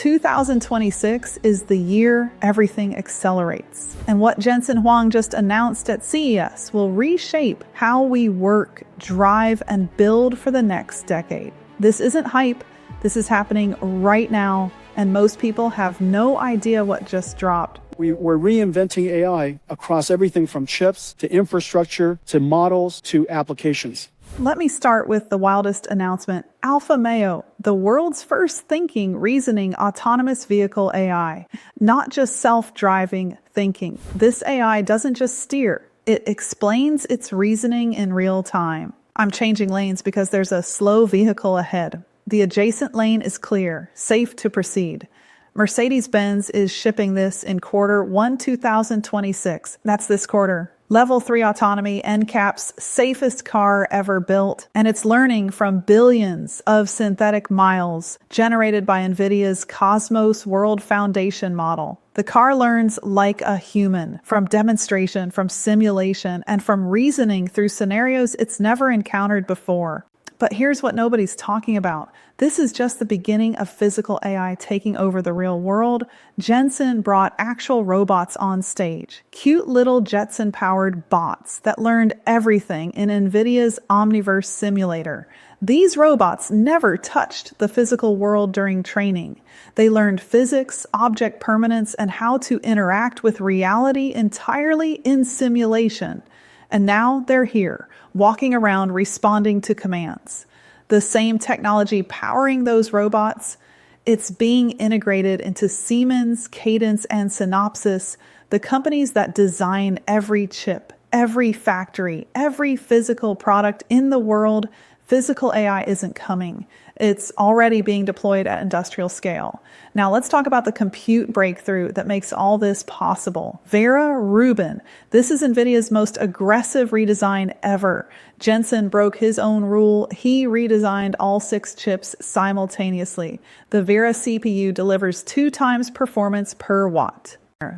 2026 is the year everything accelerates. And what Jensen Huang just announced at CES will reshape how we work, drive, and build for the next decade. This isn't hype. This is happening right now, and most people have no idea what just dropped. We're reinventing AI across everything from chips to infrastructure to models to applications. Let me start with the wildest announcement. Alpamayo, the world's first thinking, reasoning, autonomous vehicle AI. Not just self-driving thinking. This AI doesn't just steer. It explains its reasoning in real time. I'm changing lanes because there's a slow vehicle ahead. The adjacent lane is clear, safe to proceed. Mercedes-Benz is shipping this in Q1 2026. That's this quarter. Level 3 autonomy, NCAP's safest car ever built, and it's learning from billions of synthetic miles generated by Nvidia's Cosmos World Foundation model. The car learns like a human, from demonstration, from simulation, and from reasoning through scenarios it's never encountered before. But here's what nobody's talking about. This is just the beginning of physical AI taking over the real world. Jensen brought actual robots on stage. Cute little Jetson-powered bots that learned everything in Nvidia's Omniverse simulator. These robots never touched the physical world during training. They learned physics, object permanence, and how to interact with reality entirely in simulation. And now they're here, walking around responding to commands. The same technology powering those robots, it's being integrated into Siemens, Cadence, and Synopsys, the companies that design every chip, every factory, every physical product in the world. Physical AI isn't coming. It's already being deployed at industrial scale. Now let's talk about the compute breakthrough that makes all this possible. Vera Rubin. This is Nvidia's most aggressive redesign ever. Jensen broke his own rule. He redesigned all 6 chips simultaneously. The Vera CPU delivers 2 times performance per watt.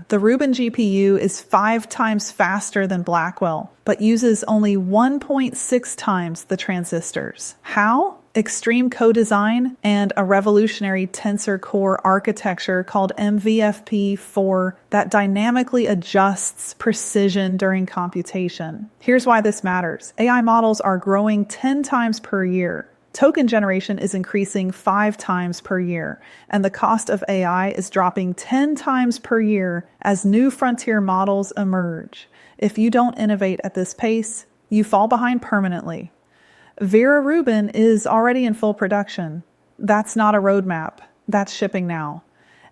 The Rubin GPU is 5 times faster than Blackwell, but uses only 1.6 times the transistors. How? Extreme co-design and a revolutionary tensor core architecture called MVFP4 that dynamically adjusts precision during computation. Here's why this matters. AI models are growing 10 times per year. Token generation is increasing 5 times per year, and the cost of AI is dropping 10 times per year as new frontier models emerge. If you don't innovate at this pace, you fall behind permanently. Vera Rubin is already in full production. That's not a roadmap. That's shipping now.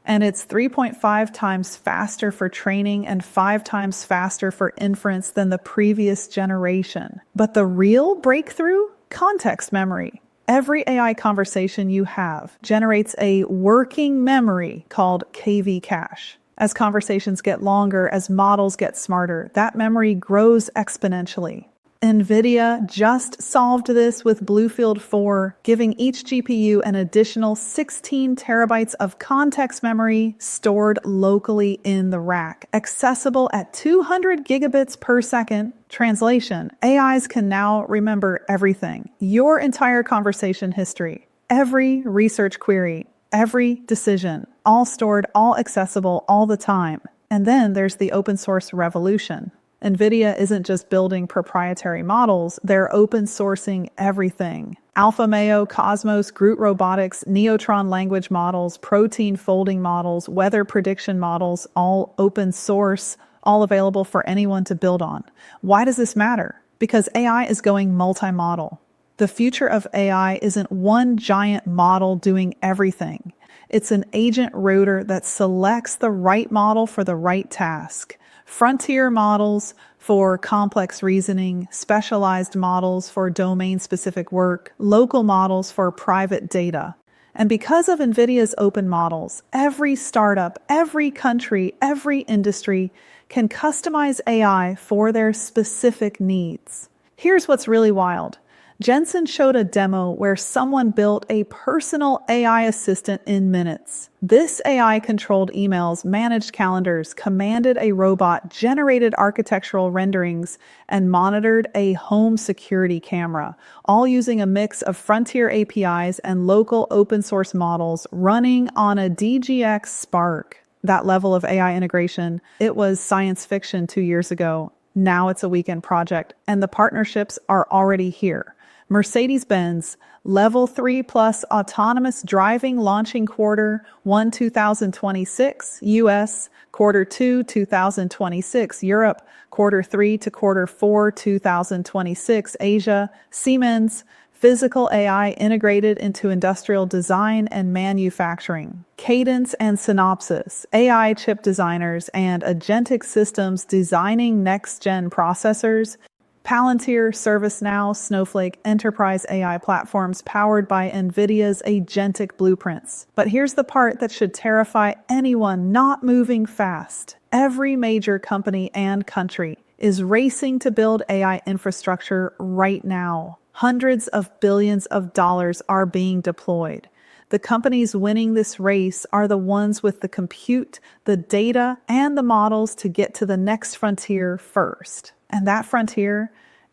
And it's 3.5 times faster for training and 5 times faster for inference than the previous generation. But the real breakthrough? Context memory. Every AI conversation you have generates a working memory called KV cache. As conversations get longer, as models get smarter, that memory grows exponentially. Nvidia just solved this with BlueField-4, giving each GPU an additional 16 terabytes of context memory stored locally in the rack, accessible at 200 gigabits per second. Translation: AIs can now remember everything, your entire conversation history, every research query, every decision, all stored, all accessible, all the time. And then there's the open source revolution. Nvidia isn't just building proprietary models, they're open sourcing everything. Alpamayo, Cosmos, Groot Robotics, Neutron language models, protein folding models, weather prediction models, all open source, all available for anyone to build on. Why does this matter? Because AI is going multi-model. The future of AI isn't one giant model doing everything. It's an agent router that selects the right model for the right task. Frontier models for complex reasoning, specialized models for domain-specific work, local models for private data. And because of NVIDIA's open models, every startup, every country, every industry can customize AI for their specific needs. Here's what's really wild. Jensen showed a demo where someone built a personal AI assistant in minutes. This AI-controlled emails, managed calendars, commanded a robot, generated architectural renderings, and monitored a home security camera, all using a mix of frontier APIs and local open-source models running on a DGX Spark. That level of AI integration, it was science fiction 2 years ago. Now it's a weekend project, and the partnerships are already here. Mercedes-Benz, Level 3 Plus autonomous driving launching Q1 2026, US, Q2 2026, Europe, Q3 to Q4 2026, Asia, Siemens, physical AI integrated into industrial design and manufacturing. Cadence and Synopsys, AI chip designers and Agentic systems designing next-gen processors. Palantir, ServiceNow, Snowflake, enterprise AI platforms powered by Nvidia's Agentic blueprints. But here's the part that should terrify anyone not moving fast. Every major company and country is racing to build AI infrastructure right now. Hundreds of billions of dollars are being deployed. The companies winning this race are the ones with the compute, the data, and the models to get to the next frontier first. And that frontier,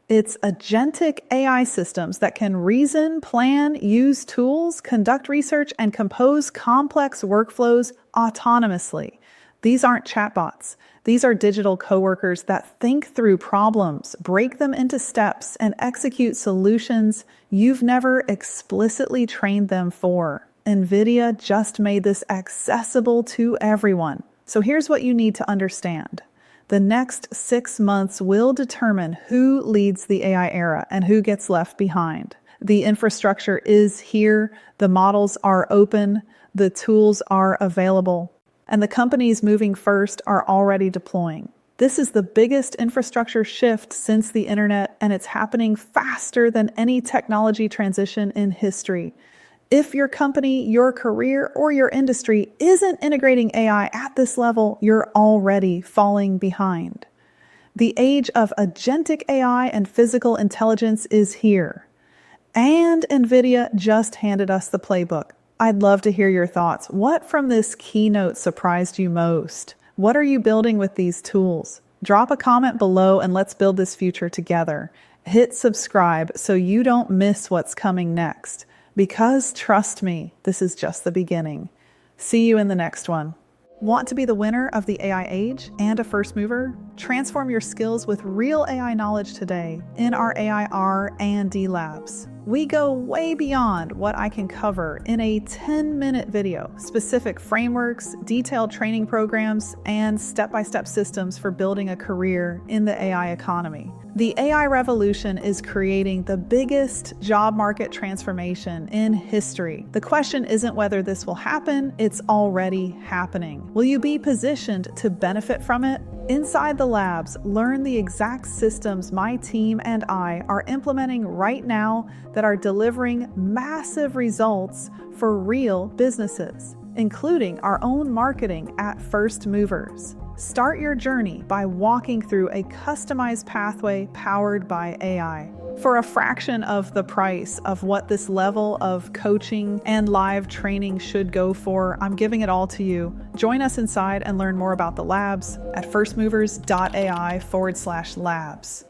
it's agentic AI systems that can reason, plan, use tools, conduct research, and compose complex workflows autonomously. These aren't chatbots. These are digital coworkers that think through problems, break them into steps, and execute solutions you've never explicitly trained them for. Nvidia just made this accessible to everyone. So here's what you need to understand. The next 6 months will determine who leads the AI era and who gets left behind. The infrastructure is here, the models are open, the tools are available, and the companies moving first are already deploying. This is the biggest infrastructure shift since the internet, and it's happening faster than any technology transition in history. If your company, your career, or your industry isn't integrating AI at this level, you're already falling behind. The age of agentic AI and physical intelligence is here. And Nvidia just handed us the playbook. I'd love to hear your thoughts. What from this keynote surprised you most? What are you building with these tools? Drop a comment below and let's build this future together. Hit subscribe so you don't miss what's coming next. Because trust me, this is just the beginning. See you in the next one. Want to be the winner of the AI age and a first mover? Transform your skills with real AI knowledge today in our AI R&D labs. We go way beyond what I can cover in a 10-minute video. Specific frameworks, detailed training programs, and step-by-step systems for building a career in the AI economy. The AI revolution is creating the biggest job market transformation in history. The question isn't whether this will happen, it's already happening. Will you be positioned to benefit from it? Inside the labs, learn the exact systems my team and I are implementing right now that are delivering massive results for real businesses, including our own marketing at First Movers. Start your journey by walking through a customized pathway powered by AI. For a fraction of the price of what this level of coaching and live training should go for, I'm giving it all to you. Join us inside and learn more about the labs at firstmovers.ai/labs.